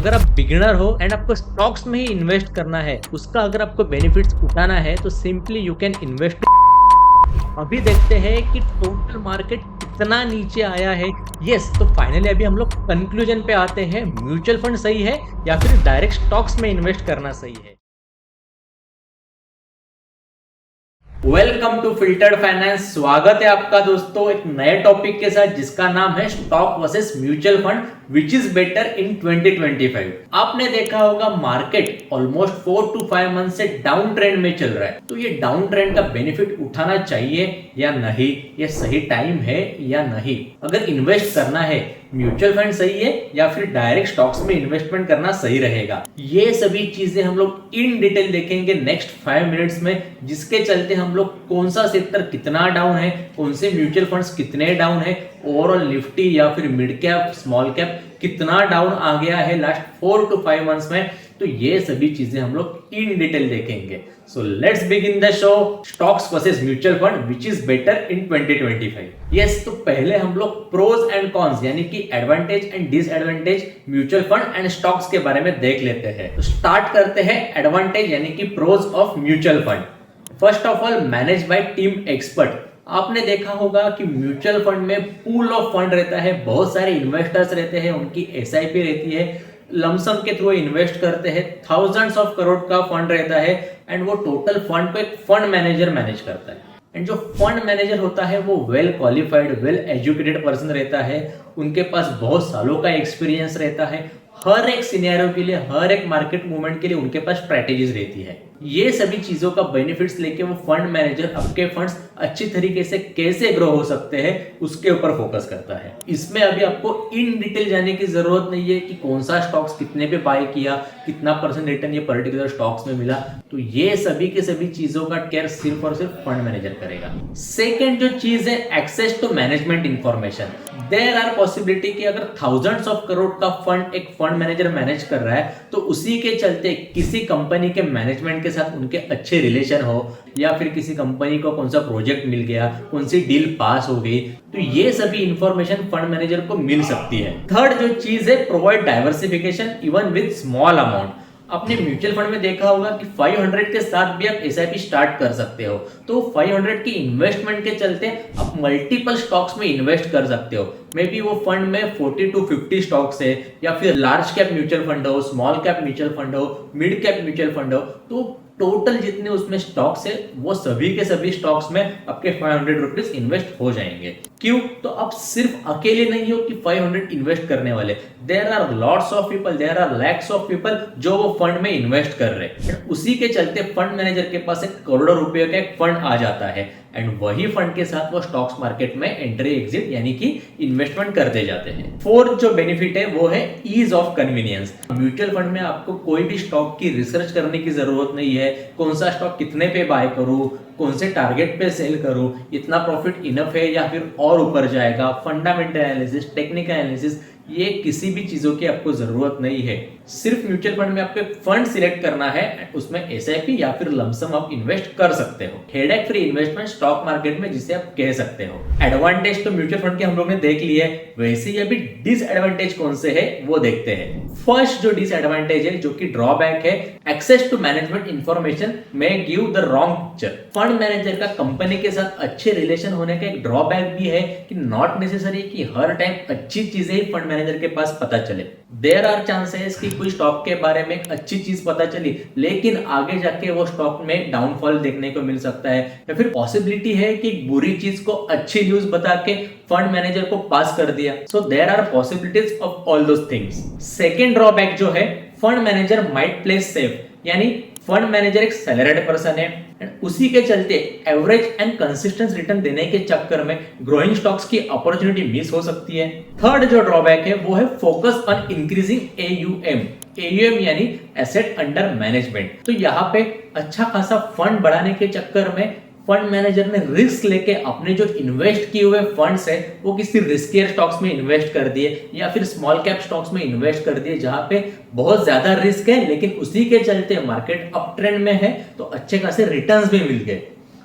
अगर आप बिगिनर हो एंड आपको स्टॉक्स में ही इन्वेस्ट करना है, उसका अगर आपको बेनिफिट्स उठाना है तो सिंपली यू कैन इन्वेस्ट। अभी देखते हैं कि टोटल मार्केट कितना नीचे आया है। यस, तो फाइनली अभी हम लोग कंक्लूजन पे आते हैं, म्यूचुअल फंड सही है या फिर डायरेक्ट स्टॉक्स में इन्वेस्ट करना सही है। Welcome to filtered finance. स्वागत है आपका दोस्तों एक नए टॉपिक के साथ जिसका नाम है stock versus mutual fund which is better in 2025। आपने देखा होगा मार्केट ऑलमोस्ट 4 to 5 मंथ से डाउन ट्रेंड में चल रहा है, तो ये डाउन ट्रेंड का बेनिफिट उठाना चाहिए या नहीं, ये सही टाइम है या नहीं, अगर इन्वेस्ट करना है म्यूचुअल फंड सही है या फिर डायरेक्ट स्टॉक्स में इन्वेस्टमेंट करना सही रहेगा, ये सभी चीजें हम लोग इन डिटेल देखेंगे नेक्स्ट 5 मिनट्स में, जिसके चलते हम लोग कौन सा सेक्टर कितना डाउन है, कौन से म्यूचुअल फंड्स कितने डाउन है, ओवरऑल निफ्टी या फिर मिड कैप स्मॉल कैप कितना डाउन आ गया है लास्ट 4 to 5 मंथ्स में, तो ये सभी चीजें हम लोग इन डिटेल देखेंगे। So let's begin the show, stocks versus mutual fund which is better in 2025। Yes, तो पहले हम लोग प्रोज एंड कॉन्स यानी कि advantage and disadvantage mutual fund and stocks के बारे में देख लेते हैं। तो स्टार्ट करते हैं एडवांटेज यानी कि pros of mutual fund. First of all, manage by team expert. आपने देखा होगा कि म्यूचुअल फंड में पूल ऑफ फंड रहता है, बहुत सारे इन्वेस्टर्स रहते हैं, उनकी एसआईपी रहती है, लमसम के थ्रू इन्वेस्ट करते हैं, थाउजेंड्स ऑफ करोड़ का फंड रहता है एंड वो टोटल फंड को एक फंड मैनेजर मैनेज करता है। एंड जो फंड मैनेजर होता है वो well qualified well educated person रहता है, उनके पास बहुत सालों का एक्सपीरियंस रहता है, हर एक सिनेरियो के लिए हर एक मार्केट मूवमेंट के लिए उनके पास स्ट्रेटेजीज रहती है। ये सभी चीजों का बेनिफिट्स लेके वो फंड मैनेजर आपके फंड्स अच्छी तरीके से कैसे ग्रो हो सकते हैं उसके ऊपर फोकस करता है। इसमें अभी आपको इन डिटेल जाने की जरूरत नहीं है कि कौन सा स्टॉक्स कितने पे बाय किया, कितना परसेंट रिटर्न ये पर्टिकुलर स्टॉक्स में मिला, तो ये सभी के सभी चीजों का केयर सिर्फ और सिर्फ फंड मैनेजर करेगा। सेकेंड जो चीज है, access to management information. There are possibility कि अगर थाउजेंड्स ऑफ करोड़ का फंड एक फंड मैनेजर मैनेज कर रहा है तो उसी के चलते किसी कंपनी के मैनेजमेंट के साथ उनके अच्छे रिलेशन हो या फिर किसी कंपनी को कौन सा प्रोजेक्ट मिल गया, कौन सी डील पास हो गई, तो ये सभी इंफॉर्मेशन फंड मैनेजर को मिल सकती है। थर्ड जो चीज है, provide diversification even with small amount. आपने म्यूचुअल फंड में देखा होगा कि 500 के साथ भी आप एसआईपी स्टार्ट कर सकते हो, तो 500 की इन्वेस्टमेंट के चलते आप मल्टीपल स्टॉक्स में इन्वेस्ट कर सकते हो। मे बी वो फंड में 40 to 50 स्टॉक्स है या फिर लार्ज कैप म्यूचुअल फंड हो, स्मॉल कैप म्यूचुअल फंड हो, मिड कैप म्यूचुअल फंड हो, तो टोटल जितने उसमें स्टॉक्स है वो सभी के सभी स्टॉक्स में आपके 500 रुपीज इन्वेस्ट हो जाएंगे। क्यों? तो आप सिर्फ अकेले नहीं हो कि 500 इन्वेस्ट करने वाले, there are lots of people, there are lakhs of people जो वो फंड में इन्वेस्ट कर रहे हैं। उसी के चलते फंड मैनेजर के पास एक करोड़ों रुपए का एक फंड आ जाता है एंड वही फंड के साथ वो स्टॉक्स मार्केट में एंट्री एग्जिट यानी कि इन्वेस्टमेंट करते जाते हैं। फोर्थ जो बेनिफिट है वो है ease of convenience. Mutual fund में आपको कोई भी स्टॉक की रिसर्च करने की जरूरत नहीं है, कौन सा स्टॉक कितने पे बाय करूं, कौन से टारगेट पे सेल करूं, इतना प्रॉफिट इनफ है या फिर और ऊपर जाएगा, फंडामेंटल एनालिसिस, टेक्निकल एनालिसिस, ये किसी भी चीजों की आपको जरूरत नहीं है। सिर्फ म्यूचुअल फंड में आपको फंड सिलेक्ट करना है, उसमें एसआईपी या फिर लमसम आप इन्वेस्ट कर सकते हो। Headache free investment stock market में जिसे आप कह सकते हो। एडवांटेज तो म्यूचुअल फंड के हम लोग ने देख लिया है, वैसे ही अभी डिसएडवांटेज कौन से है वो देखते हैं। फर्स्ट जो डिसएडवांटेज है जो कि ड्रॉबैक है, एक्सेस टू मैनेजमेंट इंफॉर्मेशन में give the wrong picture. Fund manager का कंपनी के साथ अच्छे रिलेशन होने का एक ड्रॉबैक भी है कि नॉट नेसेसरी कि हर टाइम अच्छी चीजें ही फंड मैनेजर के पास पता चले। देयर आर चांसेस कि कोई स्टॉक के बारे में अच्छी चीज पता चली लेकिन आगे जाके वो स्टॉक में डाउनफॉल देखने को मिल सकता है, या फिर पॉसिबिलिटी है कि बुरी चीज को अच्छी न्यूज बता के फंड मैनेजर को पास कर दिया। So there are possibilities of all those things. Second drawback जो है, fund manager might play safe, यानी फंड मैनेजर एक सैलरीड पर्सन है एंड उसी के चलते एवरेज एंड कंसिस्टेंट रिटर्न देने के चक्कर में ग्रोइंग स्टॉक्स की अपॉर्चुनिटी मिस हो सकती है। थर्ड जो ड्रॉबैक है वो है focus on increasing AUM. AUM यानी एसेट अंडर मैनेजमेंट। तो यहाँ पे अच्छा खासा फंड बढ़ाने के चक्कर में फंड मैनेजर ने रिस्क लेके अपने जो इन्वेस्ट किए हुए फंड्स है वो किसी रिस्कियर स्टॉक्स में इन्वेस्ट कर दिए या फिर स्मॉल कैप स्टॉक्स में इन्वेस्ट कर दिए जहां पे बहुत ज्यादा रिस्क है, लेकिन उसी के चलते मार्केट अप ट्रेंड में है तो अच्छे खासे रिटर्न्स भी मिल गए।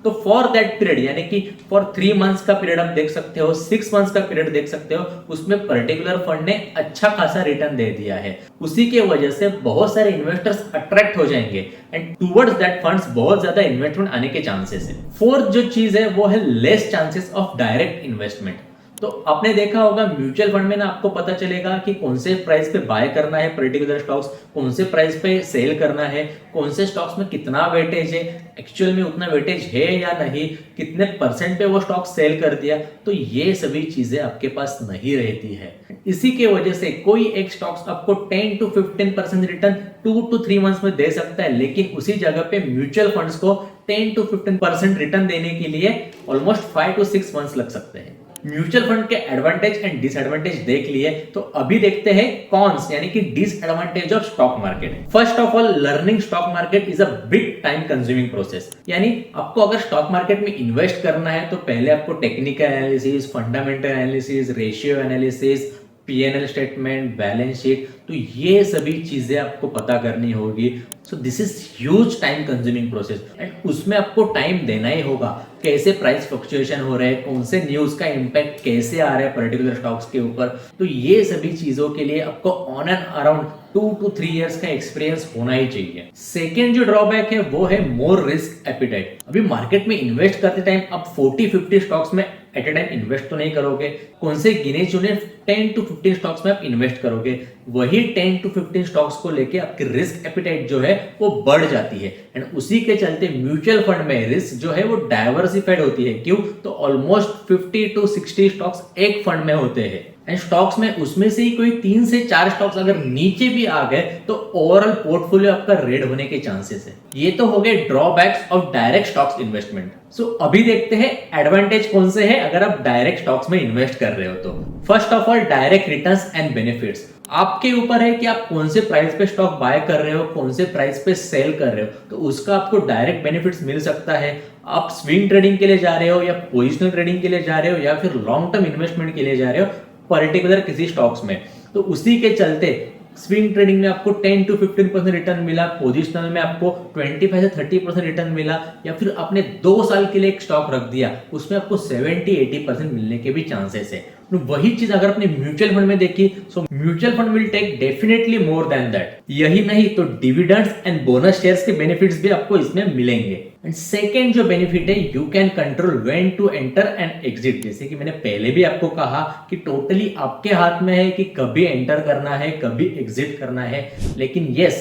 तो फॉर दैट पीरियड यानी कि फॉर 3 मंथ्स का पीरियड आप देख सकते हो, 6 मंथ्स का पीरियड देख सकते हो, उसमें पर्टिकुलर फंड ने अच्छा खासा रिटर्न दे दिया है। उसी के वजह से बहुत सारे इन्वेस्टर्स अट्रैक्ट हो जाएंगे एंड टुवर्ड्स दैट फंड्स बहुत ज्यादा इन्वेस्टमेंट आने के चांसेस है। फोर्थ जो चीज है वो है less chances of direct investment. तो आपने देखा होगा म्यूचुअल फंड में ना आपको पता चलेगा कि कौन से प्राइस पे बाय करना है पर्टिकुलर स्टॉक्स, कौन से प्राइस पे सेल करना है, कौन से स्टॉक्स में कितना वेटेज है, एक्चुअल में उतना वेटेज है या नहीं, कितने परसेंट पे वो स्टॉक सेल कर दिया। तो ये सभी चीजें आपके पास नहीं रहती है। इसी के वजह से कोई एक स्टॉक्स आपको 10 to 15% रिटर्न 2 to 3 मंथ्स में दे सकता है, लेकिन उसी जगह पे म्यूचुअल फंड्स को 10 to 15% रिटर्न देने के लिए ऑलमोस्ट 5 to 6 मंथ्स लग सकते हैं। म्यूचुअल फंड के एडवांटेज एंड डिसएडवांटेज देख लिए, तो अभी देखते हैं कॉन्स यानी कि disadvantage of stock market. First of all, learning stock market is a big time consuming process. यानी आपको अगर स्टॉक मार्केट में इन्वेस्ट करना है तो पहले आपको technical analysis, fundamental analysis, ratio analysis, PNL statement, balance sheet, तो ये सभी चीजें आपको पता करनी होगी। So this is huge time consuming process and उसमें आपको टाइम देना ही होगा। कैसे प्राइस फ्लक्चुएशन हो रहे हैं, कौन से न्यूज का इंपैक्ट कैसे आ रहा है पर्टिकुलर स्टॉक्स के ऊपर, तो ये सभी चीजों के लिए आपको on and around 2 to 3 years का एक्सपीरियंस होना ही चाहिए। सेकेंड जो ड्रॉबैक है वो है मोर रिस्क एपिटाइट। अभी मार्केट में इन्वेस्ट करते टाइम आप 40-50 स्टॉक्स में एट ए टाइम इन्वेस्ट तो नहीं करोगे, कौन से गिने चुने 10 to 15 स्टॉक्स में आप इन्वेस्ट करोगे। वही 10 to 15 स्टॉक्स को लेके आपकी रिस्क एपिटाइट जो है वो बढ़ जाती है एंड उसी के चलते म्यूचुअल फंड में रिस्क जो है वो डाइवर्सिफाइड होती है। क्यों? तो ऑलमोस्ट 50 to 60 स्टॉक्स एक फंड में होते हैं एंड स्टॉक्स में उसमें से ही कोई 3 से 4 स्टॉक्स अगर नीचे भी आ गए तो ओवरऑल पोर्टफोलियो आपका रेड होने के चांसेस है। ये तो हो गए drawbacks of direct stocks investment. So अभी देखते हैं एडवांटेज कौन से है अगर आप डायरेक्ट स्टॉक्स में इन्वेस्ट कर रहे हो तो। First of all, direct returns and benefits. आपके ऊपर है कि आप कौन से प्राइस पे स्टॉक बाय कर रहे हो, कौन से प्राइस पे सेल कर रहे हो, तो उसका आपको डायरेक्ट बेनिफिट्स मिल सकता है। आप स्विंग ट्रेडिंग के लिए जा रहे हो या पोजिशनल ट्रेडिंग के लिए जा रहे हो या फिर लॉन्ग टर्म इन्वेस्टमेंट के लिए जा रहे हो पर्टिकुलर किसी स्टॉक्स में, तो उसी के चलते स्विंग ट्रेडिंग में आपको 10 to 15% रिटर्न मिला, पोजिशनल में आपको 25 से 30% रिटर्न मिला, या फिर आपने 2 साल के लिए एक स्टॉक रख दिया उसमें आपको 70-80% मिलने के भी चांसेस है। तो वही चीज अगर आपने म्यूचुअल फंड में देखी, so mutual fund will take definitely more than that. यही नहीं तो डिविडेंड्स एंड बोनस शेयर्स के बेनिफिट्स भी आपको इसमें मिलेंगे। एंड सेकेंड जो बेनिफिट है, you can control when to enter and exit. जैसे कि मैंने पहले भी आपको कहा कि टोटली आपके हाथ में है कि कभी एंटर करना है, कभी एग्जिट करना है। लेकिन यस,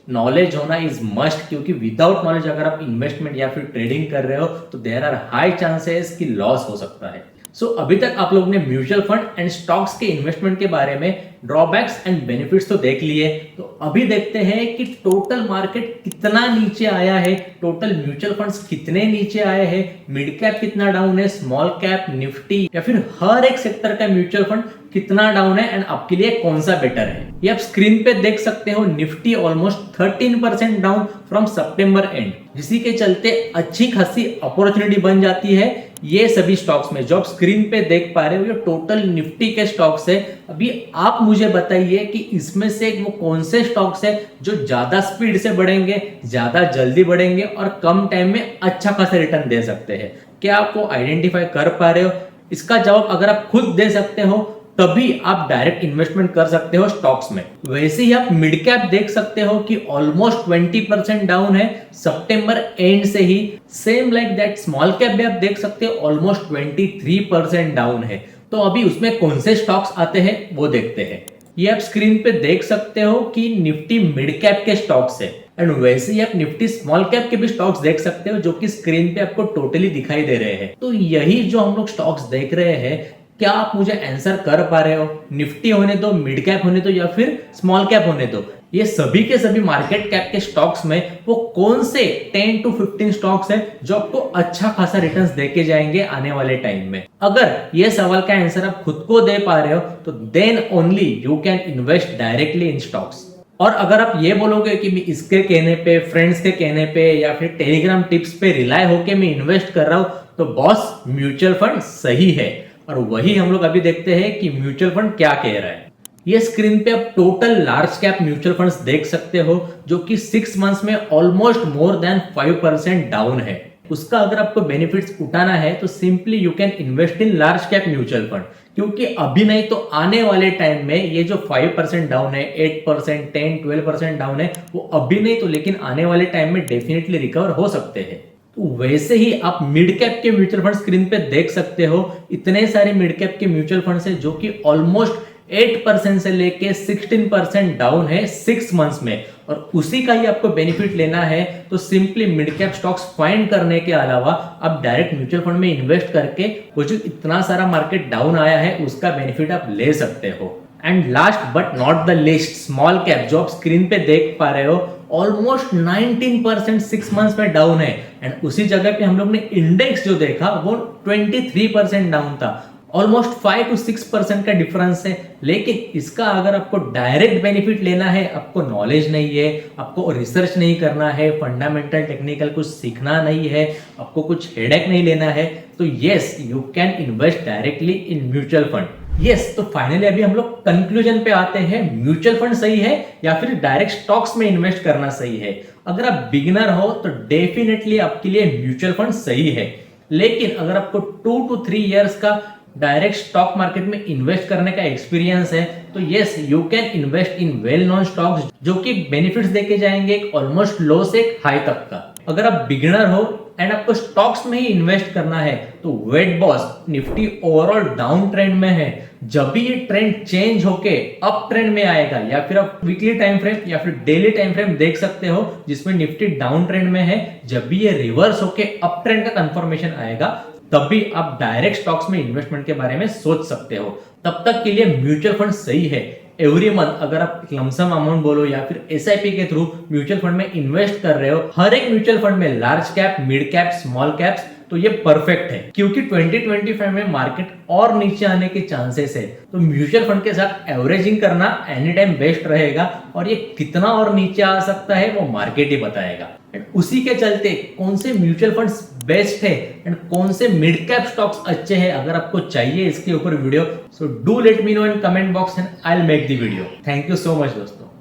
नॉलेज होना इज मस्ट, क्योंकि विदाउट नॉलेज अगर आप इन्वेस्टमेंट या फिर ट्रेडिंग कर रहे हो तो देयर आर हाई चांसेस कि लॉस हो सकता है। सो अभी तक आप लोगों ने म्यूचुअल फंड एंड स्टॉक्स के इन्वेस्टमेंट के बारे में ड्रॉबैक्स एंड बेनिफिट्स तो देख लिए, तो अभी देखते हैं कि टोटल मार्केट कितना नीचे आया है, टोटल म्यूचुअल फंड्स कितने नीचे आए हैं, मिड कैप कितना डाउन है, स्मॉल कैप, निफ्टी या फिर हर एक सेक्टर का म्यूचुअल फंड कितना डाउन है एंड आपके लिए कौन सा बेटर है। ये आप स्क्रीन पे देख सकते हो, Nifty almost 13% down from September and, जिसी के चलते अच्छी खासी अपॉर्चुनिटी बन जाती है ये सभी स्टॉक्स में। जो आप स्क्रीन पे देख पा रहे हो ये टोटल निफ्टी के स्टॉक्स है। अभी आप मुझे बताइए कि इसमें से वो कौन से स्टॉक्स है जो ज्यादा स्पीड से बढ़ेंगे, ज्यादा जल्दी बढ़ेंगे और कम टाइम में अच्छा खासा रिटर्न दे सकते हैं। क्या आप वो आइडेंटिफाई कर पा रहे हो? इसका जवाब अगर आप खुद दे सकते हो तभी आप डायरेक्ट इन्वेस्टमेंट कर सकते हो स्टॉक्स में। वैसे ही आप मिड कैप देख सकते हो कि ऑलमोस्ट 20% डाउन है सितंबर एंड से ही। Same like that small cap भी आप देख सकते हो ऑलमोस्ट 23% डाउन है। तो अभी उसमें कौन से स्टॉक्स आते हैं वो देखते हैं। ये आप स्क्रीन पे देख सकते हो कि निफ्टी मिड कैप के स्टॉक्स है एंड वैसे ही आप निफ्टी स्मॉल कैप के भी स्टॉक्स देख सकते हो जो कि स्क्रीन पे आपको टोटली दिखाई दे रहे हैं। तो यही जो हम लोग स्टॉक्स देख रहे हैं, क्या आप मुझे आंसर कर पा रहे हो? निफ्टी होने दो, मिड कैप होने दो या फिर स्मॉल कैप होने दो, ये सभी के सभी मार्केट कैप के स्टॉक्स में वो कौन से 10 to 15 स्टॉक्स है जो आपको अच्छा खासा रिटर्न्स देके जाएंगे आने वाले टाइम में? अगर ये सवाल का आंसर आप खुद को दे पा रहे हो तो then only you can invest directly in stocks. और अगर आप ये बोलोगे कि मैं इसके कहने पे, फ्रेंड्स के कहने पे या फिर टेलीग्राम टिप्स पे रिलाय होके मैं इन्वेस्ट कर रहा हूं, तो बॉस म्यूचुअल फंड सही है। और वही हम लोग अभी देखते हैं कि म्यूचुअल फंड क्या कह रहा है। ये स्क्रीन पे आप total large cap mutual funds देख सकते हो जो कि 6 मंथ्स में ऑलमोस्ट मोर देन 5% डाउन है। उसका अगर आपको बेनिफिट्स उठाना है तो simply you can invest in large cap mutual fund, क्योंकि अभी नहीं तो आने वाले टाइम में ये जो 5% डाउन है, 8%, 10-12% डाउन है, वो अभी नहीं तो लेकिन आने वाले टाइम में डेफिनेटली रिकवर हो सकते हैं। तो वैसे ही आप मिड कैप के म्यूचुअल फंड स्क्रीन पे देख सकते हो, इतने सारे मिड कैप के म्यूचुअल फंड्स है जो कि ऑलमोस्ट 8% से लेके 16% डाउन है 6 मंथ्स में, और उसी का ही आपको बेनिफिट लेना है तो simply mid cap stocks find करने के अलावा आप डायरेक्ट म्यूचुअल फंड में इन्वेस्ट करके वो जो इतना सारा मार्केट डाउन आया है उसका बेनिफिट आप ले सकते हो। And last but not the list, small cap जो आप स्क्रीन पे देख पा रहे हो ऑलमोस्ट 19% 6 मंथ्स में डाउन है, एंड उसी जगह पे हम लोग ने इंडेक्स जो देखा वो 23% डाउन था। ऑलमोस्ट 5 to 6% का डिफरेंस है। लेकिन इसका अगर आपको डायरेक्ट बेनिफिट लेना है, आपको नॉलेज नहीं है, आपको रिसर्च नहीं करना है, फंडामेंटल टेक्निकल कुछ सीखना नहीं है, आपको कुछ हेडेक नहीं लेना है, तो yes you can invest directly in mutual fund. Yes, तो फाइनली अभी हम लोग कंक्लूजन पे आते हैं, म्यूचुअल फंड सही है या फिर डायरेक्ट स्टॉक्स में इन्वेस्ट करना सही है। अगर आप बिगिनर हो तो डेफिनेटली आपके लिए म्यूचुअल फंड सही है, लेकिन अगर आपको 2 to 3 इयर्स का डायरेक्ट स्टॉक मार्केट में इन्वेस्ट करने का एक्सपीरियंस है तो yes you can invest in well known stocks जो कि बेनिफिट्स देके जाएंगे ऑलमोस्ट लो से हाई तक का। अगर आप बिगिनर हो एंड आपको स्टॉक्स में ही इन्वेस्ट करना है तो wait boss Nifty overall down trend में है, जब भी ये ट्रेंड चेंज होके अप ट्रेंड में आएगा, या फिर आप वीकली टाइम फ्रेम या फिर डेली टाइम फ्रेम देख सकते हो जिसमें निफ्टी डाउन ट्रेंड में है, जब भी ये रिवर्स होके अप ट्रेंड का कंफर्मेशन आएगा तब भी आप डायरेक्ट स्टॉक्स में इन्वेस्टमेंट के बारे में सोच सकते हो। तब तक के लिए म्यूचुअल फंड सही है। एवरी मंथ अगर आप लमसम अमाउंट बोलो या फिर एसआईपी के थ्रू म्यूचुअल फंड में इन्वेस्ट कर रहे हो, हर एक म्यूचुअल फंड में large cap, mid cap, small caps, तो ये परफेक्ट है क्योंकि 2025 में मार्केट और नीचे आने के चांसेस है। तो म्यूचुअल फंड के साथ एवरेजिंग करना एनी टाइम बेस्ट रहेगा, और ये कितना और नीचे आ सकता है वो मार्केट ही बताएगा। उसी के चलते कौन से म्यूचुअल फंड्स बेस्ट है एंड कौन से मिड कैप स्टॉक्स अच्छे हैं, अगर आपको चाहिए इसके ऊपर video, so do let me know in comment box and I will make the video. Thank you so much दोस्तों।